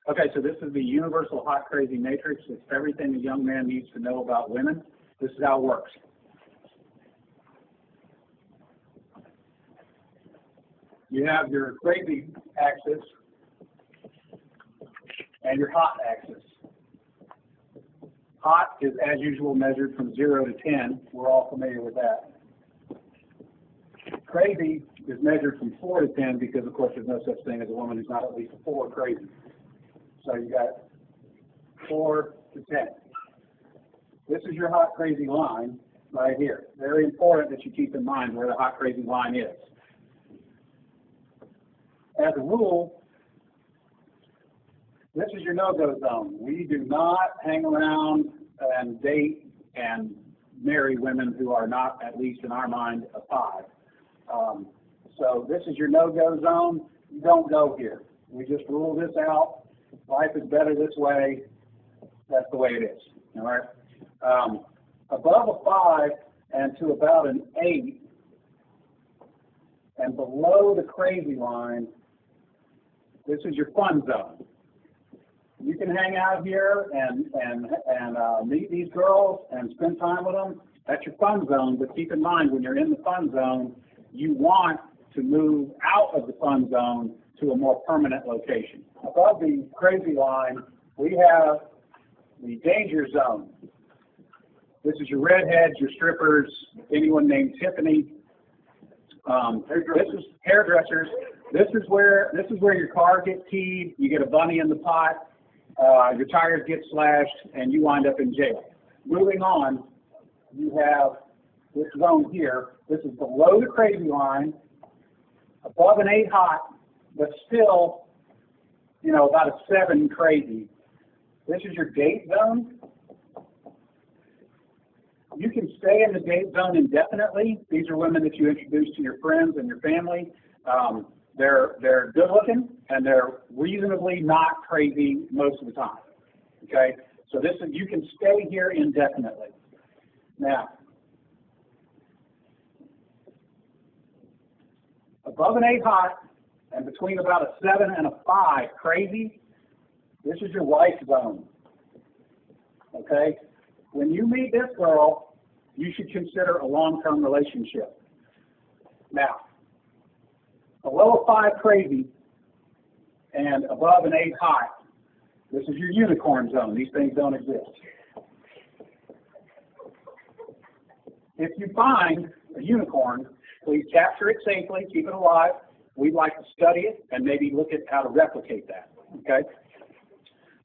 Okay, so this is the universal hot crazy matrix. It's everything a young man needs to know about women. This is how it works. You have your crazy axis and your hot axis. Hot is, as usual, measured from 0 to 10. We're all familiar with that. Crazy is measured from 4 to 10 because, of course, there's no such thing as a woman who's not at least 4 crazy. So you got 4 to 10. This is your hot crazy line right here. Very important that you keep in mind where the hot crazy line is. As a rule, this is your no-go zone. We do not hang around and date and marry women who are not, at least in our mind, a 5. So this is your no-go zone. You don't go here. We just rule this out. Life is better this way. That's the way it is. All right. Above a 5 and to about an 8, and below the crazy line, this is your fun zone. You can hang out here and meet these girls and spend time with them. That's your fun zone. But keep in mind, when you're in the fun zone, you want to move out of the fun zone to a more permanent location. Above the crazy line, we have the danger zone. This is your redheads, your strippers, anyone named Tiffany. This is hairdressers. This is where your car gets keyed. You get a bunny in the pot. Your tires get slashed, and you wind up in jail. Moving on, you have this zone here. This is below the crazy line, above an 8 hot, but still, about a 7 crazy. This is your date zone. You can stay in the date zone indefinitely. These are women that you introduce to your friends and your family. They're good looking and they're reasonably not crazy most of the time. Okay, so you can stay here indefinitely. Now, above an 8 hot and between about a 7 and a 5 crazy, this is your wife zone. Okay, when you meet this girl, you should consider a long-term relationship. Now, below a 5 crazy and above an 8 hot, this is your unicorn zone. These things don't exist. If you find a unicorn, please capture it safely, keep it alive. We'd like to study it and maybe look at how to replicate that. Okay?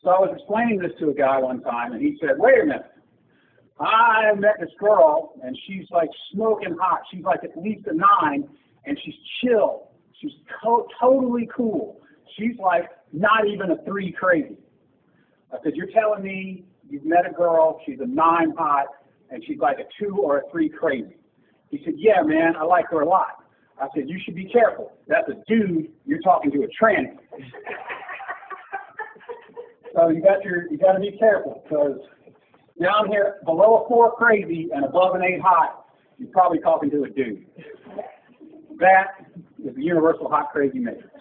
So I was explaining this to a guy one time, and he said, wait a minute. I met this girl, and she's like smoking hot. She's like at least a 9, and she's chill. She's totally cool. She's like not even a 3 crazy. I said, you're telling me you've met a girl, she's a 9 hot, and she's like a 2 or a 3 crazy. He said, yeah, man, I like her a lot. I said, you should be careful. That's a dude, you're talking to a tranny. So you got to be careful, because down here below a 4 crazy and above an 8 hot, you're probably talking to a dude. That is the universal hot crazy matrix.